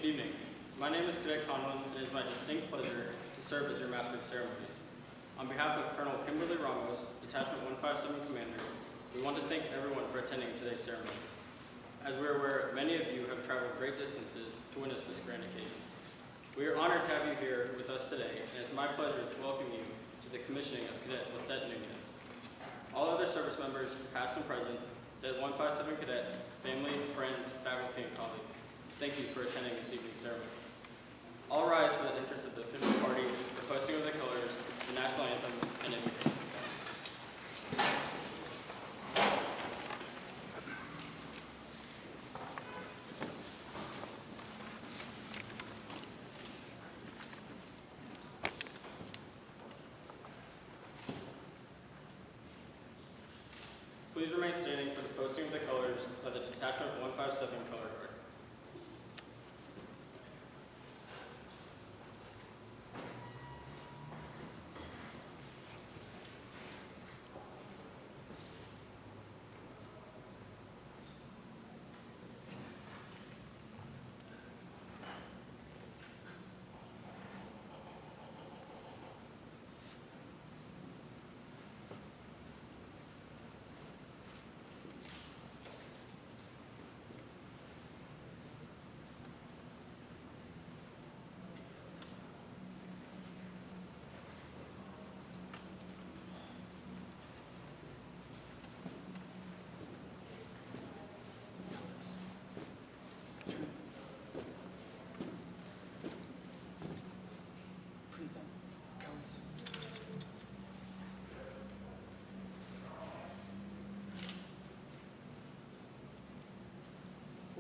Good evening. My name is Cadet Conlon, and it is my distinct pleasure to serve as your Master of Ceremonies. On behalf of Colonel Kimberly Ramos, Detachment 157 Commander, we want to thank everyone for attending today's ceremony. As we are aware, many of you have traveled great distances to witness this grand occasion. We are honored to have you here with us today, and it's my pleasure to welcome you to the commissioning of Cadet Lietenant Nunez. All other service members, past and present, Cadet 157 cadets, family, friends, faculty, and colleagues, thank you for attending this evening's ceremony. All rise for the entrance of the official party, the posting of the colors, the national anthem, and invocation. Please remain standing for the posting of the colors of the Detachment 157 color guard.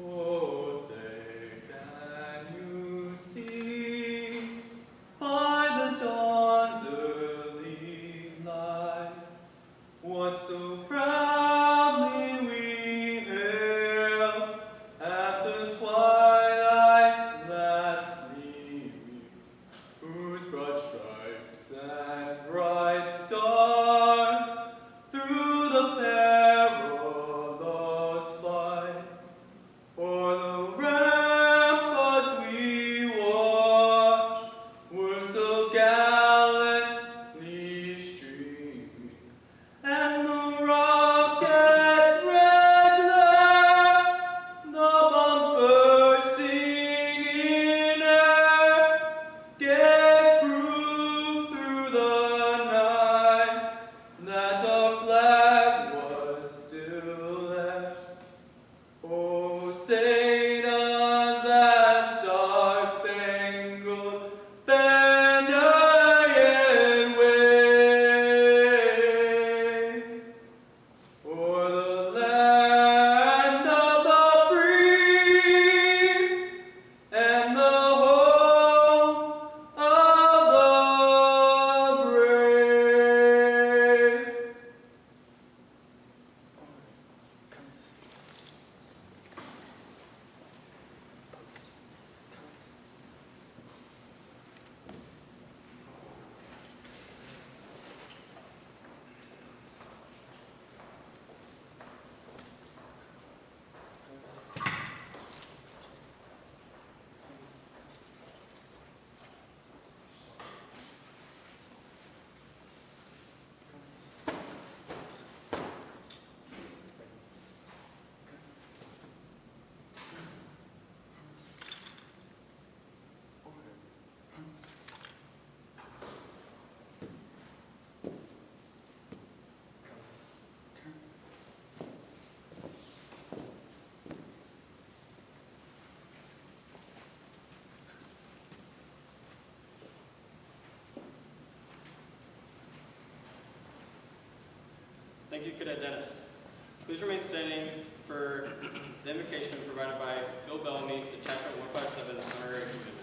Oh, say, can you see by the dawn's early light what so proudly we hailed at the twilight's last gleaming, whose broad stripes and bright stars through the perilous fight o'er the ramparts we watched were so gallantly streaming, and the rockets' red glare, the bombs bursting in air, gave proof through the night that our flag was still theirs. Oh, say does that star-spangled banner yet wave o'er the land of the free and the home of the brave? Thank you, Cadet Dennis. Please remain standing for the invocation provided by Phil Bellamy, Detachment 157 Honorary Commander.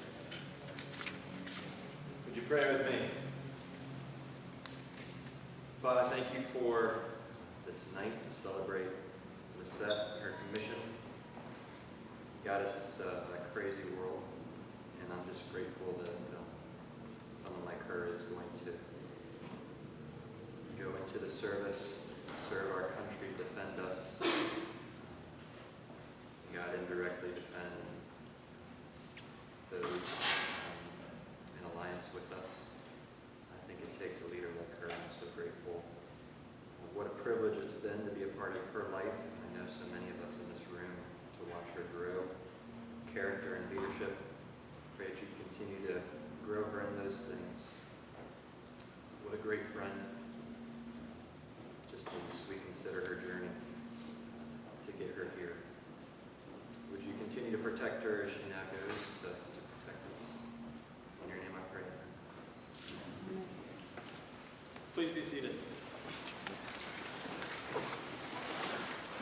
Would you pray with me? Father, thank you for this night to celebrate Lisette, her commission. God, it's a crazy world, and I'm just grateful that someone like her is going to go into the service, serve our country, defend us. God, indirectly defend those in alliance with us. I think it takes a leader like her. I'm so grateful. What a privilege it's been to be a part of her life. I know so many of us in this room to watch her grow, character and leadership. Pray that you continue to grow her in those things. What a great friend. Just as we consider her journey to get her here. Would you continue to protect her as she now goes to protect us? In your name I pray. Please be seated.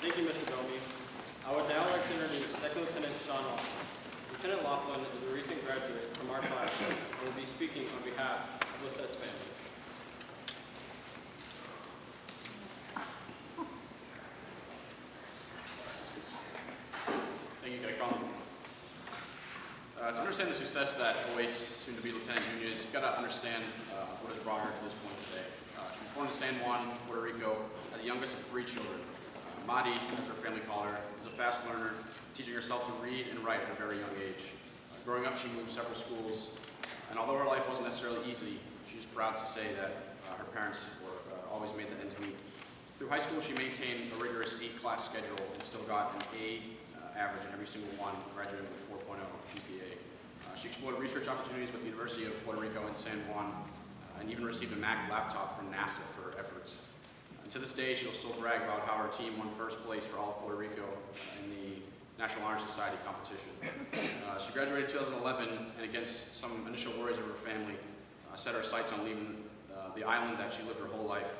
Thank you, Mr. Bellamy. I would now like to introduce Second Lieutenant Sean Laughlin. Lieutenant Laughlin is a recent graduate from our class and will be speaking on behalf of Lisette's family. Thank you, Cadet Conlon. To understand the success that awaits soon-to-be Lieutenant Nunez, you've got to understand what has brought her to this point today. She was born in San Juan, Puerto Rico, as the youngest of 3 children. Madi, as her family called her, was a fast learner, teaching herself to read and write at a very young age. Growing up, she moved several schools, and although her life wasn't necessarily easy, she's proud to say that her parents always made the ends meet. Through high school, she maintained a rigorous 8-class schedule and still got an A average in every single one, graduating with 4.0 GPA. She explored research opportunities with the University of Puerto Rico in San Juan, and even received a Mac laptop from NASA for her efforts. And to this day, she'll still brag about how her team won first place for all of Puerto Rico in the National Honor Society competition. She graduated in 2011, and against some initial worries of her family, set her sights on leaving the island that she lived her whole life.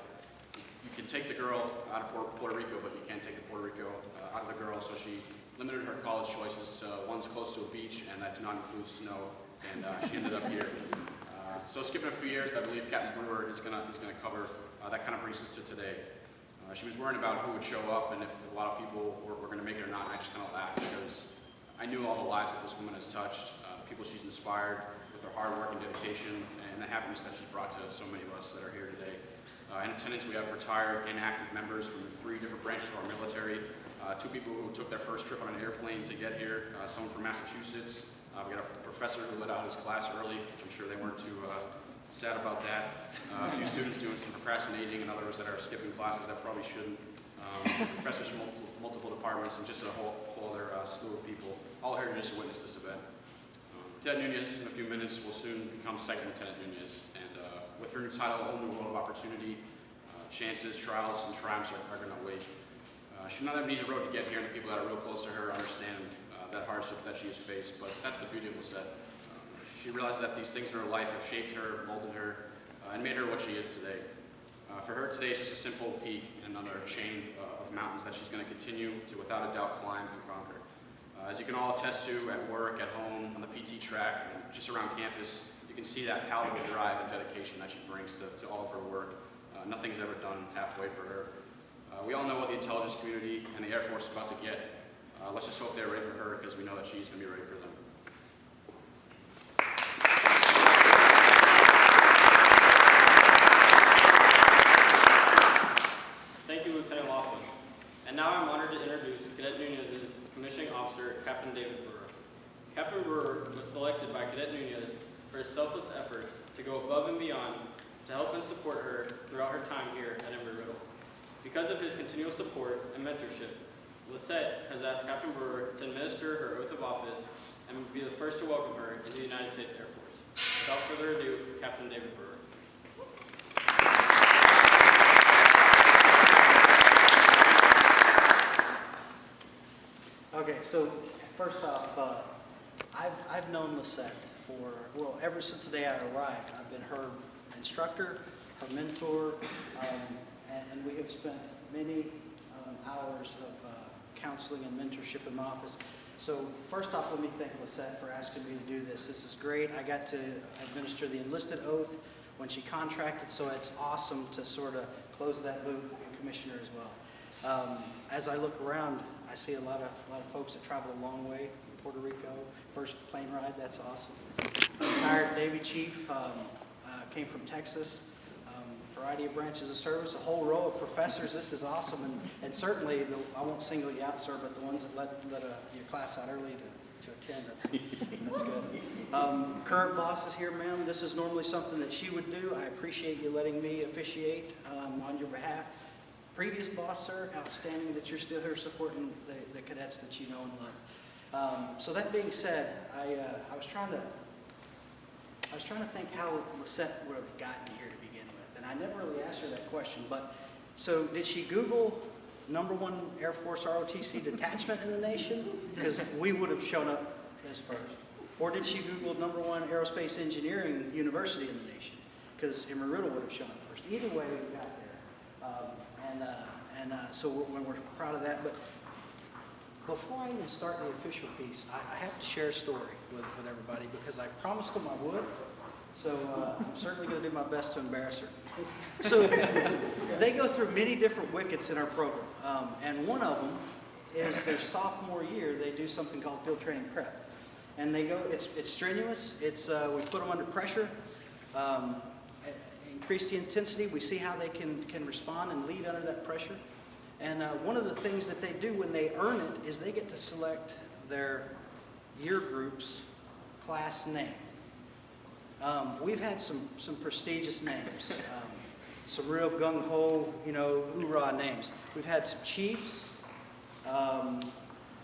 You can take the girl out of Puerto Rico, but you can't take the Puerto Rico out of the girl, so she limited her college choices. One's close to a beach, and that did not include snow, and she ended up here. So skipping a few years, I believe Captain Brewer is gonna cover. That kind of brings us to today. She was worried about who would show up and if a lot of people were going to make it or not, and I just kind of laughed because I knew all the lives that this woman has touched, the people she's inspired with her hard work and dedication, and the happiness that she's brought to so many of us that are here today. In attendance, we have retired and active members from 3 different branches of our military, 2 people who took their first trip on an airplane to get here, someone from Massachusetts. We got a professor who let out his class early, which I'm sure they weren't too sad about that. A few students doing some procrastinating and others that are skipping classes that probably shouldn't. Professors from multiple departments and just a whole other slew of people, all here just to witness this event. Cadet Nunez, in a few minutes, will soon become Second Lieutenant Nunez, and with her new title, a whole new world of opportunity, chances, trials, and triumphs are going to wait. She did not have an easy road to get here, and the people that are real close to her understand that hardship that she has faced, but that's the beauty of Lisette. She realized that these things in her life have shaped her, molded her, and made her what she is today. For her, today is just a simple peak in another chain of mountains that she's going to continue to, without a doubt, climb and conquer. As you can all attest to at work, at home, on the PT track, and just around campus, you can see that palpable drive and dedication that she brings to all of her work. Nothing's ever done halfway for her. We all know what the intelligence community and the Air Force is about to get. Let's just hope they're ready for her, because we know that she's going to be ready for them. Thank you, Lieutenant Laughlin. And now I'm honored to introduce Cadet Nunez's commissioning officer, Captain David Brewer. Captain Brewer was selected by Cadet Nunez for his selfless efforts to go above and beyond to help and support her throughout her time here at Embry-Riddle. Because of his continual support and mentorship, Lisette has asked Captain Brewer to administer her oath of office and be the first to welcome her into the United States Air Force. Without further ado, Captain David Brewer. Okay, so first off, I've known Lisette for, well, ever since the day I arrived. I've been her instructor, her mentor, and we have spent many hours of counseling and mentorship in my office. So first off, let me thank Lisette for asking me to do this. This is great. I got to administer the enlisted oath when she contracted, so it's awesome to sort of close that loop and commission her as well. As I look around, I see a lot of folks that travel a long way from Puerto Rico. First plane ride, that's awesome. Retired Navy chief, came from Texas. Variety of branches of service, a whole row of professors. This is awesome, and certainly I won't single you out, sir, but the ones that let your class out early to attend. That's good. Current boss is here, ma'am. This is normally something that she would do. I appreciate you letting me officiate on your behalf. Previous boss, sir, outstanding that you're still here supporting the cadets that you know and love. So that being said, I was trying to think how Lisette would have gotten here to begin with, and I never really asked her that question. But so did she Google #1 Air Force ROTC detachment in the nation? Because we would have shown up as first. Or did she Google #1 Aerospace Engineering University in the nation? Because Embry-Riddle would have shown up first. Either way, we got there. So we're proud of that. But before I even start the official piece, I have to share a story with everybody because I promised them I would. So I'm certainly going to do my best to embarrass her. So they go through many different wickets in our program. And one of them is their sophomore year, they do something called field training prep. And they go, it's strenuous. We put them under pressure, increase the intensity. We see how they can respond and lead under that pressure. And one of the things that they do when they earn it is they get to select their year group's class name. We've had some prestigious names, some real gung-ho, hoorah names. We've had some chiefs.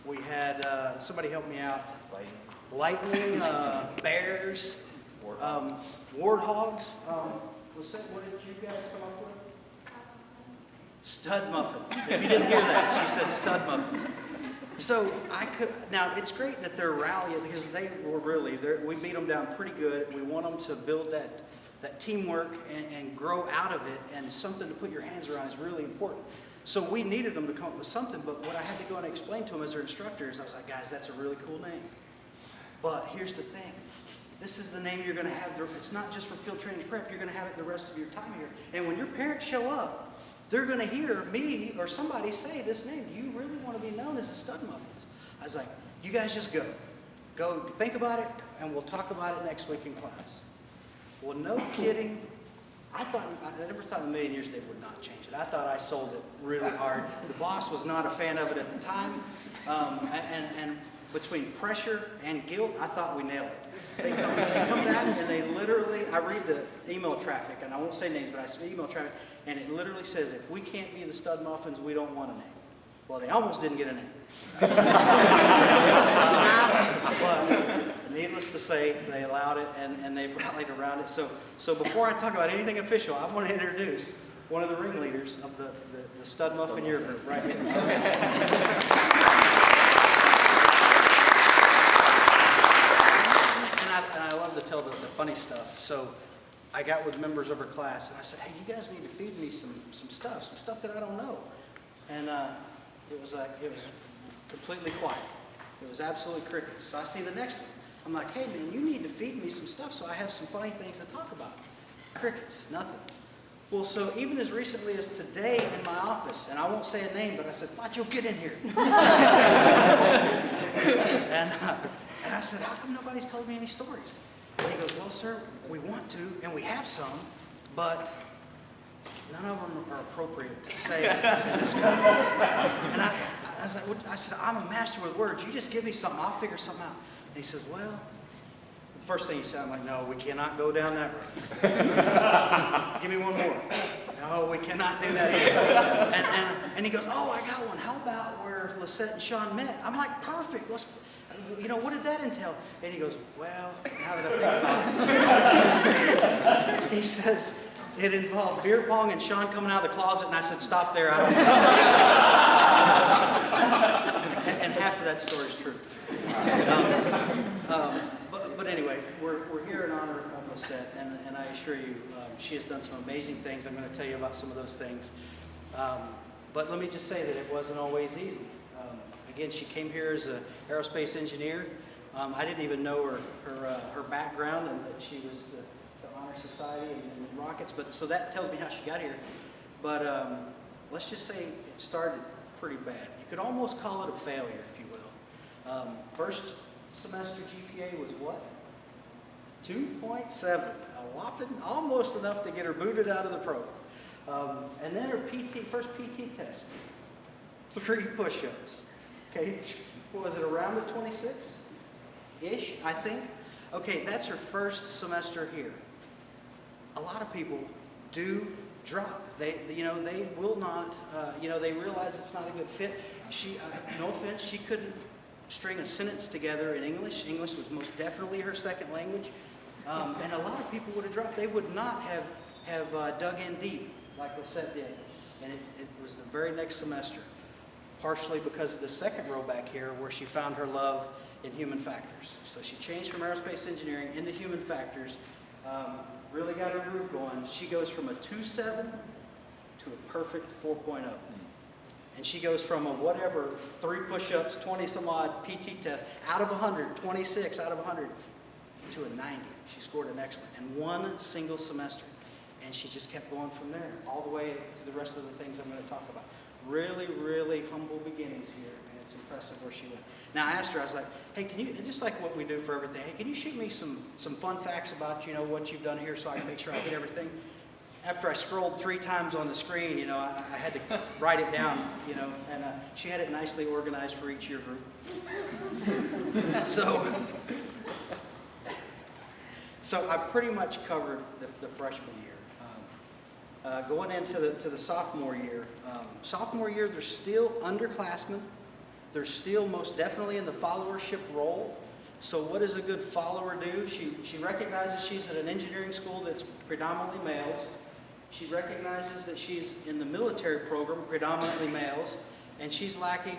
We had, somebody help me out, lightning, bears, warthogs. What did you guys come up with? Stud muffins. If you didn't hear that, she said stud muffins. So now it's great that they're rallying because they were we beat them down pretty good. We want them to build that teamwork and grow out of it, and something to put your hands around is really important. So we needed them to come up with something, but what I had to go and explain to them as their instructors, I was like, guys, that's a really cool name. But here's the thing. This is the name you're going to have. It's not just for field training prep. You're going to have it the rest of your time here. And when your parents show up, they're going to hear me or somebody say this name. Do you really want to be known as the Stud Muffins? I was like, you guys just go. Go think about it, and we'll talk about it next week in class. Well, no kidding. I never thought in a million years they would not change it. I thought I sold it really hard. The boss was not a fan of it at the time. And between pressure and guilt, I thought we nailed it. They come back and they literally, I read the email traffic, and I won't say names, but I see email traffic, and it literally says, if we can't be the Stud Muffins, we don't want a name. Well, they almost didn't get a name. But needless to say, they allowed it, and they rallied around it. So before I talk about anything official, I want to introduce one of the ringleaders of the Stud Muffin year group right here. And I love to tell the funny stuff. So I got with members of her class, and I said, hey, you guys need to feed me some stuff that I don't know. And it was completely quiet. It was absolutely crickets. So I see the next one. I'm like, hey, man, you need to feed me some stuff so I have some funny things to talk about. Crickets, nothing. Well, so even as recently as today in my office, and I won't say a name, but I said, Facho, get in here. And I said, how come nobody's told me any stories? And he goes, well, sir, we want to, and we have some, but none of them are appropriate to say in this country. And I said, I'm a master with words. You just give me something. I'll figure something out. And he says, well, the first thing he said, I'm like, no, we cannot go down that road. Give me one more. No, we cannot do that either. And he goes, oh, I got one. How about where Lisette and Sean met? I'm like, perfect. Let's. What did that entail? And he goes, well, now that I think about it. He says, it involved beer pong and Sean coming out of the closet, and I said, stop there, I don't know. And half of that story is true. But anyway, we're here in honor of Lisette, and I assure you, she has done some amazing things. I'm going to tell you about some of those things. But let me just say that it wasn't always easy. Again, she came here as an aerospace engineer. I didn't even know her background, and that she was the Honor Society and rockets. But so that tells me how she got here. But let's just say it started pretty bad. You could almost call it a failure, if you will. First semester GPA was what? 2.7, a whopping, almost enough to get her booted out of the program. And then her first PT test, 3 push-ups. Okay, what was it, around the 26? ish, I think. Okay, that's her first semester here. A lot of people do drop. They will not, they realize it's not a good fit. She, no offense, she couldn't string a sentence together in English. English was most definitely her second language. And a lot of people would have dropped. They would not have dug in deep like Lisette did. And it was the very next semester, partially because of the second row back here where she found her love in human factors. So she changed from aerospace engineering into human factors, really got her groove going. She goes from a 2.7 to a perfect 4.0. And she goes from a whatever, 3 push-ups, 20 some odd PT test, out of 100, 26 out of 100, to a 90. She scored an excellent in one single semester. And she just kept going from there, all the way to the rest of the things I'm going to talk about. Really, really humble beginnings here, and it's impressive where she went. Now, I asked her, I was like, hey, can you, just like what we do for everything, hey, can you shoot me some fun facts about, what you've done here so I can make sure I hit everything? After I scrolled 3 times on the screen, I had to write it down, and she had it nicely organized for each year group. So I've pretty much covered the freshman year. Going into the sophomore year. Sophomore year, there's still underclassmen. They're still most definitely in the followership role. So what does a good follower do? She recognizes she's at an engineering school that's predominantly males. She recognizes that she's in the military program, predominantly males, and she's lacking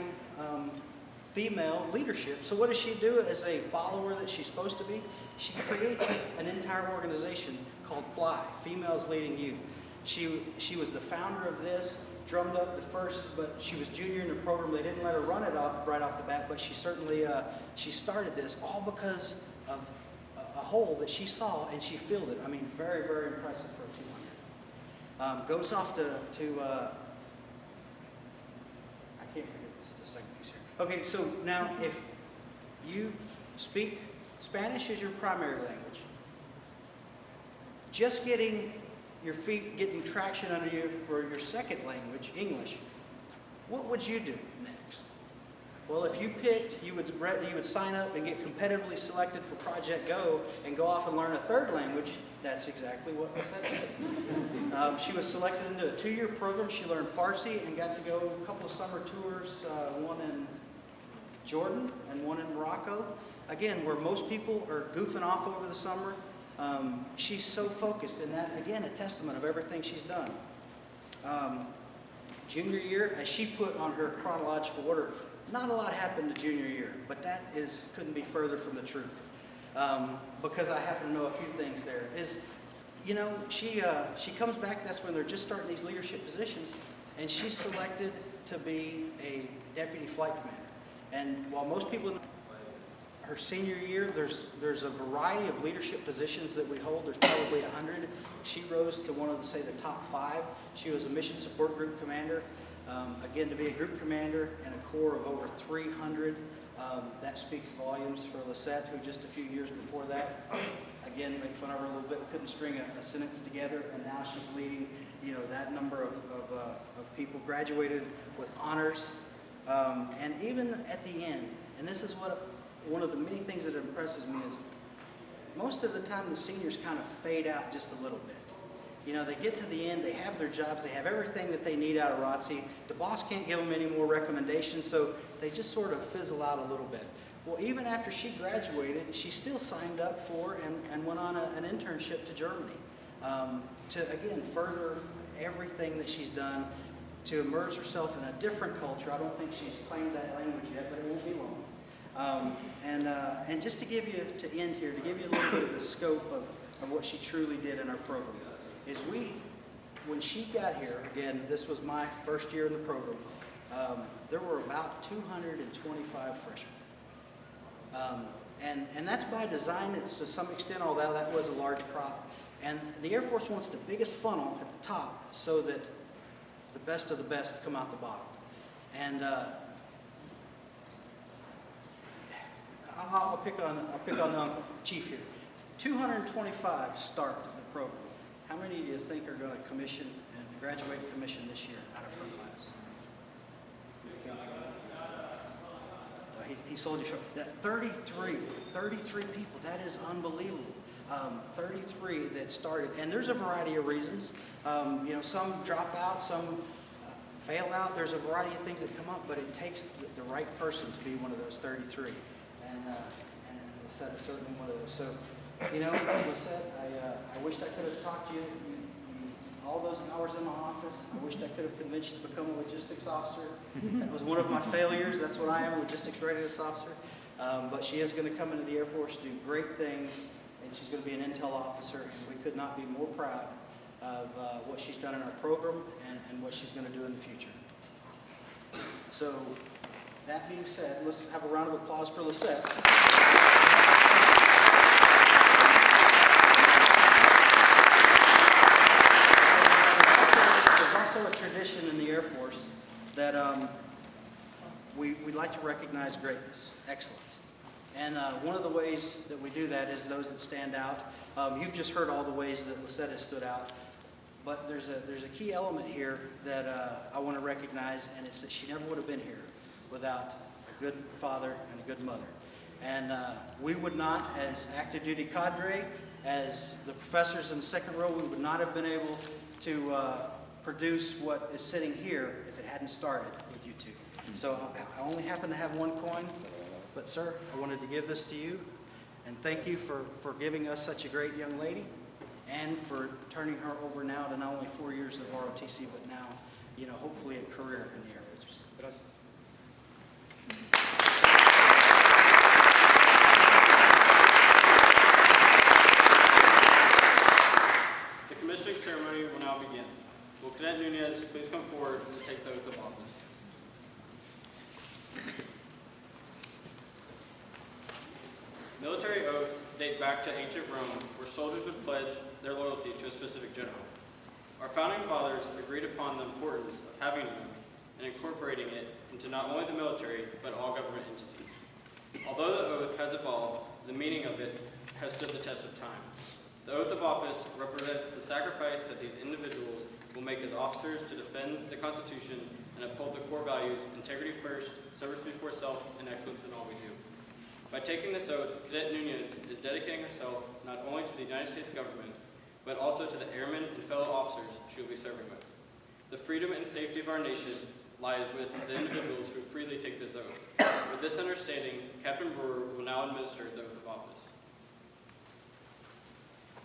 female leadership. So what does she do as a follower that she's supposed to be? She creates an entire organization called FLY, Females Leading You. She was the founder of this, drummed up the first, but she was junior in the program. They didn't let her run it up right off the bat, but she certainly, she started this all because of a hole that she saw and she filled it. I mean, very, very impressive for a 200. Goes off to I can't forget the second piece here. Okay, so now if you speak Spanish as your primary language, just getting your feet, getting traction under you for your second language, English, what would you do next? Well, if you picked, you would sign up and get competitively selected for Project Go and go off and learn a third language. That's exactly what Lisette did. She was selected into a 2-year program. She learned Farsi and got to go a couple of summer tours, one in Jordan and one in Morocco. Again, where most people are goofing off over the summer, she's so focused, and that, again, a testament of everything she's done. Junior year, as she put on her chronological order, not a lot happened to junior year, but that couldn't be further from the truth. Because I happen to know a few things there. She comes back, that's when they're just starting these leadership positions, and she's selected to be a deputy flight commander. And while most people know her senior year, there's a variety of leadership positions that we hold. There's probably 100. She rose to one of the top 5. She was a mission support group commander. Again, to be a group commander and a corps of over 300, that speaks volumes for Lisette, who just a few years before that, again, make fun of her a little bit, couldn't string a sentence together, and now she's leading, that number of people, graduated with honors. And even at the end, and this is one of the many things that impresses me is most of the time the seniors kind of fade out just a little bit. They get to the end, they have their jobs, they have everything that they need out of ROTC. The boss can't give them any more recommendations, so they just sort of fizzle out a little bit. Well, even after she graduated, she still signed up for and went on an internship to Germany to, again, further everything that she's done to immerse herself in a different culture. I don't think she's claimed that language yet, but it won't be long. And just to give you, to end here, to give you a little bit of the scope of what she truly did in our program, is when she got here, again, this was my first year in the program, there were about 225 freshmen. And that's by design. It's to some extent, although that was a large crop. And the Air Force wants the biggest funnel at the top so that the best of the best come out the bottom. And I'll pick on the chief here. 225 start the program. How many do you think are going to commission and graduate and commission this year out of her class? He sold you short. 33. 33 people. That is unbelievable. 33 that started, and there's a variety of reasons. You know, some drop out, some fail out. There's a variety of things that come up, but it takes the right person to be one of those 33. And Lisette is certainly one of those. So, you know, Lisette, I wished I could have talked to you all those hours in my office. I wished I could have convinced you to become a logistics officer. That was one of my failures. That's what I am, a logistics readiness officer. But she is going to come into the Air Force, do great things, and she's going to be an intel officer. And we could not be more proud of what she's done in our program and what she's going to do in the future. So, that being said, let's have a round of applause for Lisette. A tradition in the Air Force that we like to recognize greatness, excellence. And one of the ways that we do that is those that stand out. You've just heard all the ways that Lisette has stood out, but there's a key element here that I want to recognize, and it's that she never would have been here without a good father and a good mother. And we would not, as active duty cadre, as the professors in the second row, we would not have been able to produce what is sitting here if it hadn't started with you two. So I only happen to have one coin, but sir, I wanted to give this to you, and thank you for giving us such a great young lady, and for turning her over now to not only 4 years of ROTC, but now, you know, hopefully a career in the Air Force. Gracias. The commissioning ceremony will now begin. Will Cadet Nunez please come forward to take the oath of office? Military oaths date back to ancient Rome, where soldiers would pledge their loyalty to a specific general. Our founding fathers agreed upon the importance of having an oath and incorporating it into not only the military, but all government entities. Although the oath has evolved, the meaning of it has stood the test of time. The oath of office represents the sacrifice that these individuals will make as officers to defend the Constitution and uphold the core values, integrity first, service before self, and excellence in all we do. By taking this oath, Cadet Nunez is dedicating herself not only to the United States government, but also to the airmen and fellow officers she will be serving with. The freedom and safety of our nation lies with the individuals who freely take this oath. With this understanding, Captain Brewer will now administer the oath of office.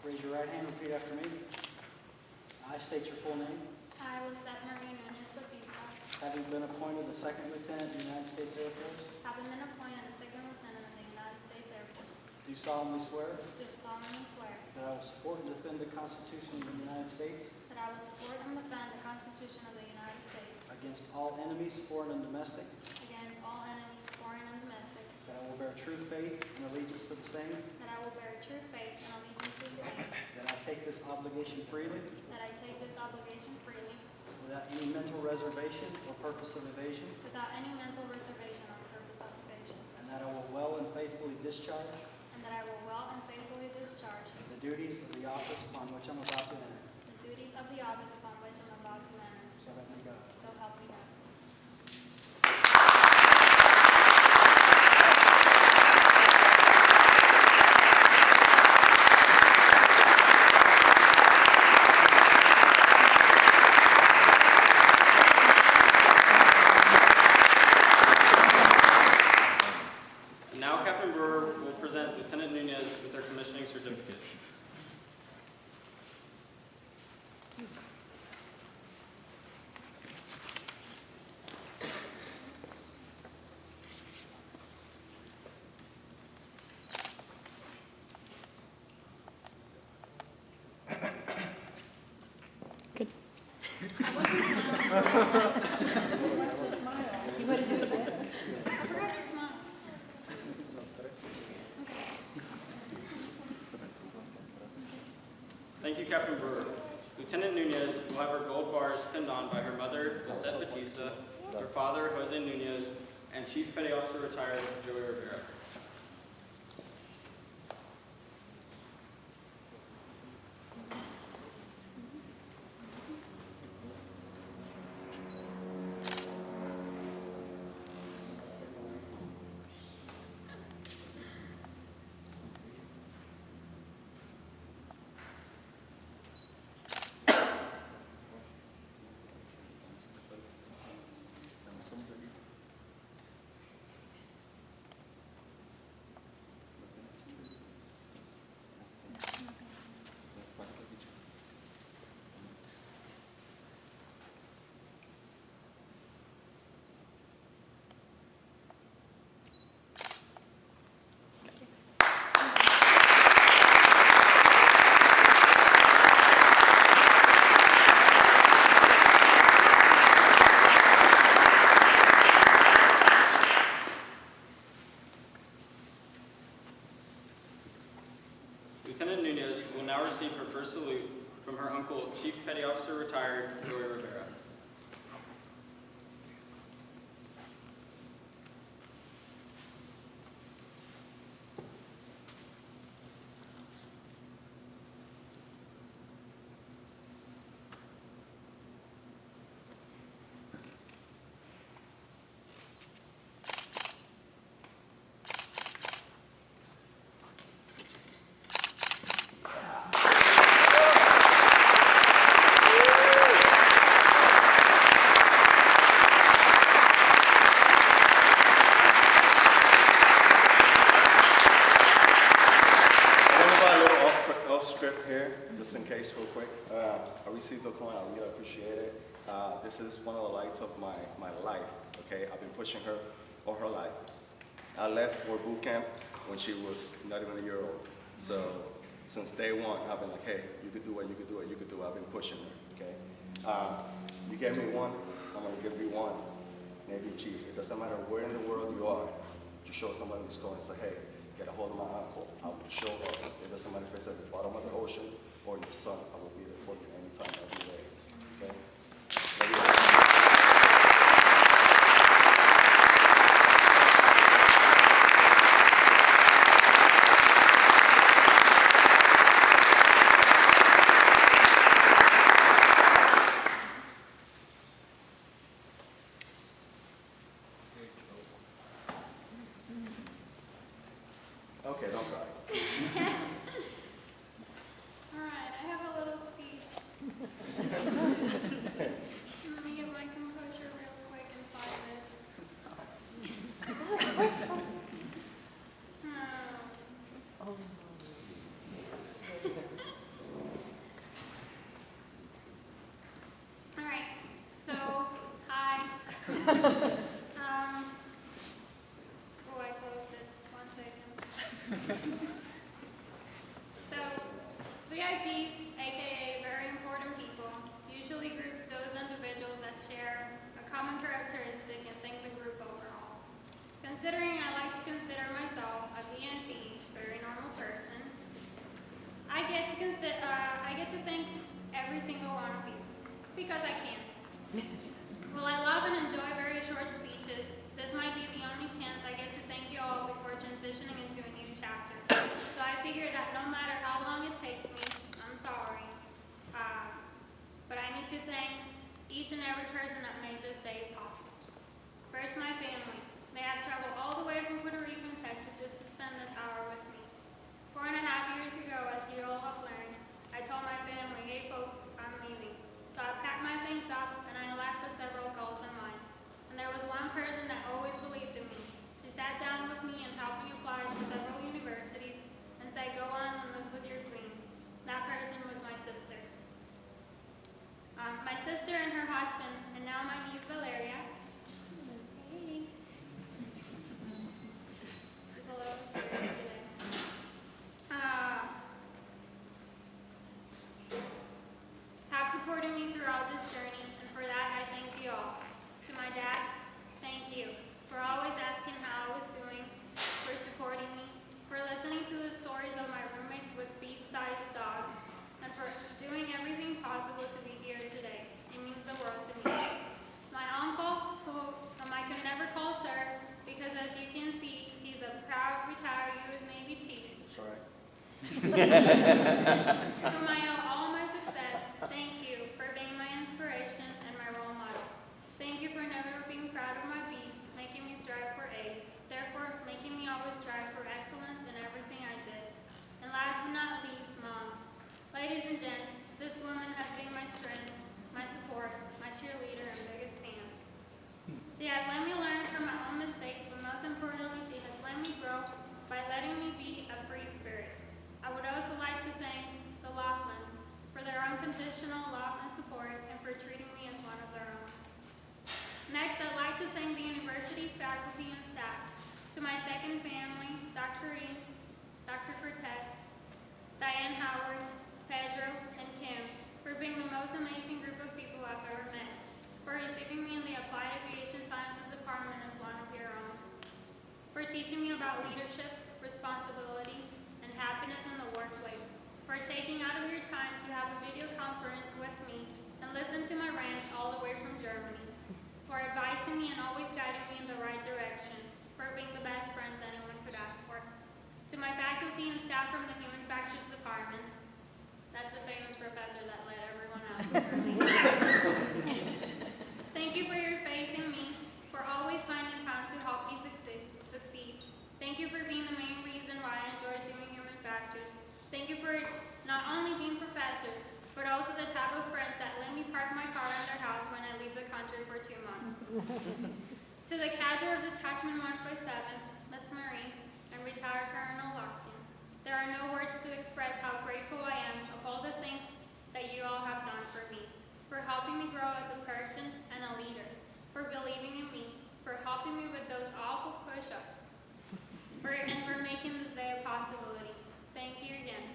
Raise your right hand and repeat after me. I state your full name. I, Lisette Marie Nunez Batista, Having been appointed the Second Lieutenant in the United States Air Force, having been appointed the Second Lieutenant of the United States Air Force, do solemnly swear do solemnly swear that I will support and defend the Constitution of the United States that I will support and defend the Constitution of the United States against all enemies, foreign and domestic, against all enemies, foreign and domestic, that I will bear true faith and allegiance to the same, that I will bear true faith and allegiance to the same, that I take this obligation freely that I take this obligation freely without any mental reservation or purpose of evasion, without any mental reservation or purpose of evasion, and that I will well and faithfully discharge and that I will well and faithfully discharge the duties of the office upon which I'm about to enter. the duties of the office upon which I'm about to enter. So help me God. So help me God. And now Captain Brewer will present Lieutenant Nunez with her commissioning certificate. You would have did it. I forgot to smile. Thank you, Captain Brewer. Lieutenant Nunez will have her gold bars pinned on by her mother, Lisette Batista, her father, Jose Nunez, and Chief Petty Officer Retired, Joey Rivera. Lieutenant Nunez will now receive her first salute from her uncle, Chief Petty Officer Retired Joey Rivera. Off script here, just in case real quick. I received the coin, I really appreciate it. This is one of the lights of my life, okay? I've been pushing her all her life. I left for boot camp when she was not even a year old. So since day one, I've been like, hey, you could do it, you could do it, you could do it. I've been pushing her, okay? You gave me one, I'm gonna give you one. Navy Chief, it doesn't matter where in the world you are, you show somebody this coin and say, hey, get a hold of my uncle. I will show up. It doesn't matter if it's at the bottom of the ocean or in the sun. I will be there for you anytime, every day. Okay? Okay, don't cry. All right, I have a little speech. Let me get my composure real quick and find it. All right, so, hi. Oh, I closed it. 1 second. So, VIPs, aka very important people, usually groups those individuals that share a common characteristic and think the group overall. Considering I like to consider myself a VNP, very normal person, I get to thank every single one of you, because I can. While I love and enjoy very short speeches, this might be the only chance I get to thank you all before transitioning into a new chapter. So I figure that no matter how long it takes me, I'm sorry. But I need to thank each and every person that made this day possible. First, my family. They have traveled all the way from Puerto Rico and Texas just to spend this hour with me. 4.5 years ago, as you all have learned, I told my family, hey folks, I'm leaving. So I packed my things up and I left with several goals in mind. And there was one person that always believed in me. She sat down with me and helped me apply to several universities and said, go on and live with your dreams. That person was my sister. My sister and her husband, and now my niece Valeria. Hey. She's a little serious today. Have supported me throughout this journey, and for that I thank you all. To my dad, thank you for always asking how I was doing, for supporting me, for listening to the stories of my roommates with beast-sized dogs, and for doing everything possible to be here today. It means the world to me. My uncle, whom I could never call sir, because as you can see, he's a proud retired U.S. Navy chief. That's right. Whom I owe all my success, thank you for being my inspiration and my role model. Thank you for never being proud of my beast, making me strive for A's, therefore making me always strive for excellence in everything I did. And last but not least, Mom. Ladies and gents, this woman has been my strength, my support, my cheerleader, and biggest fan. She has let me learn from my own mistakes, but most importantly, she has let me grow by letting me be a free spirit. I would also like to thank the Laughlins for their unconditional love and support and for treating me as one of their own. Next, I'd like to thank the university's faculty and staff. To my second family, Dr. E, Dr. Cortez, Diane Howard, Pedro, and Kim, for being the most amazing group of people I've ever met, for receiving me in the Applied Aviation Sciences Department as one of your own, for teaching me about leadership, responsibility, and happiness in the workplace, faculty and staff from the Human Factors Department. That's the famous professor that let everyone out. Thank you for your faith in me, for always finding time to help me succeed. Thank you for being the main reason why I enjoy doing Human Factors. Thank you for not only being professors, but also the type of friends that let me park my car in their house when I leave the country for 2 months. To the cadre of Detachment 147, Miss Marie, and retired Colonel Lawson, there are no words to express how grateful I am of all the things that you all have done for me, for helping me grow as a person and a leader, for believing in me, for helping me with those awful push-ups, and for making this day a possibility. Thank you again.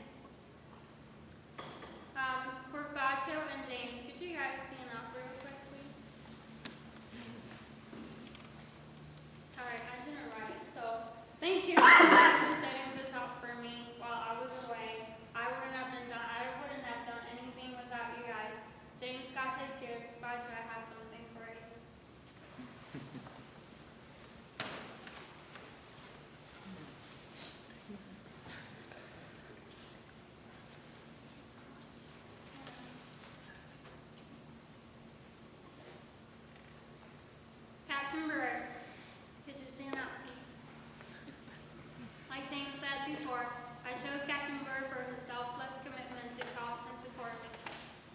For Vacho and James, could you guys stand up real quick, please? All right, I didn't write it, so thank you so much for setting this up for me while I was away. I wouldn't have done anything without you guys. James got his gift. Vacho, I have something for you. Captain Brewer, could you stand up, please? Like James said before, I chose Captain Brewer for his selfless commitment to help and support me.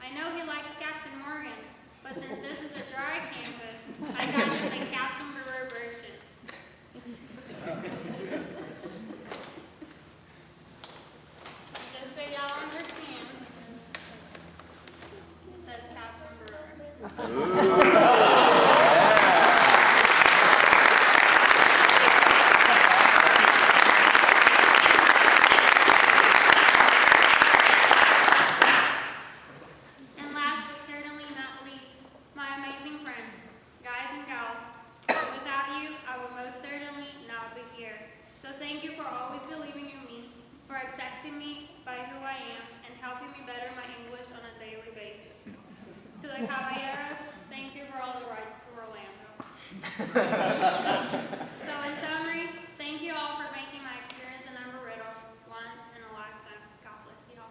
I know he likes Captain Morgan, but since this is a dry campus, I got him the Captain Brewer version. Just so y'all understand, it says Captain Brewer. And last but certainly not least, my amazing friends, guys and gals. Without you, I would most certainly not be here. So thank you for always believing in me, for accepting me by who I am, and helping me better my English on a daily basis. To the caballeros, thank you for all the rides to Orlando. So in summary, thank you all for making my experience in Amarillo one in a lifetime. God bless you all.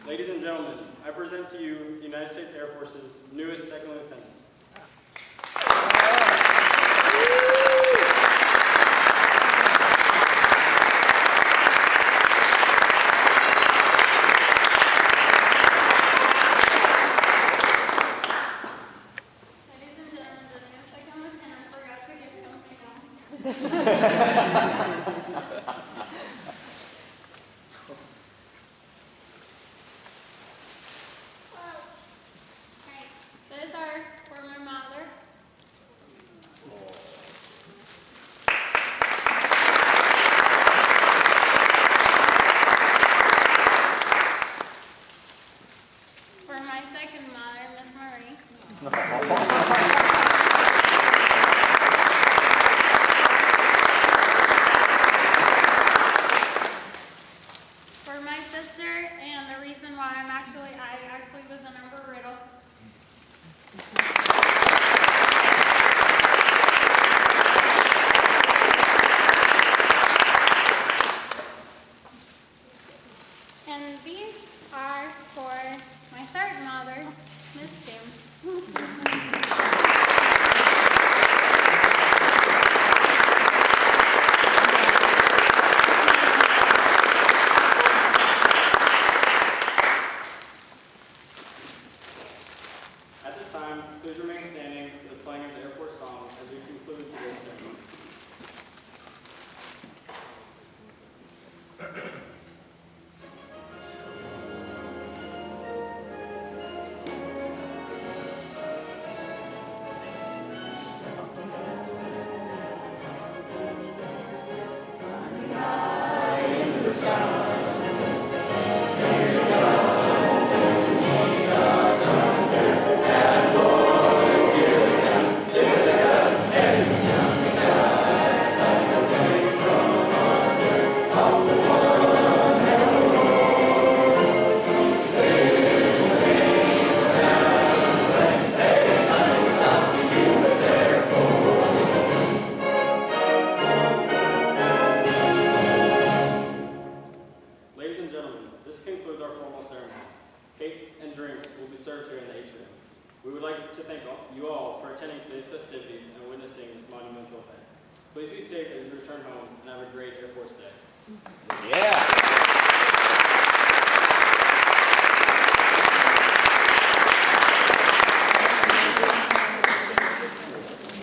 Ladies and gentlemen, I present to you the United States Air Force's newest second lieutenant. Ladies and gentlemen, the new second lieutenant forgot to give something else. Alright, these are for my mother. For my second mother, Miss Marie. For my sister, and the reason why I actually was a number riddle. And these are for my third mother, Miss Kim. At this time, please remain standing for the playing of the Air Force song as we conclude today's ceremony. We would like to thank you all for attending today's festivities and witnessing this monumental event. Please be safe as you return home and have a great Air Force Day.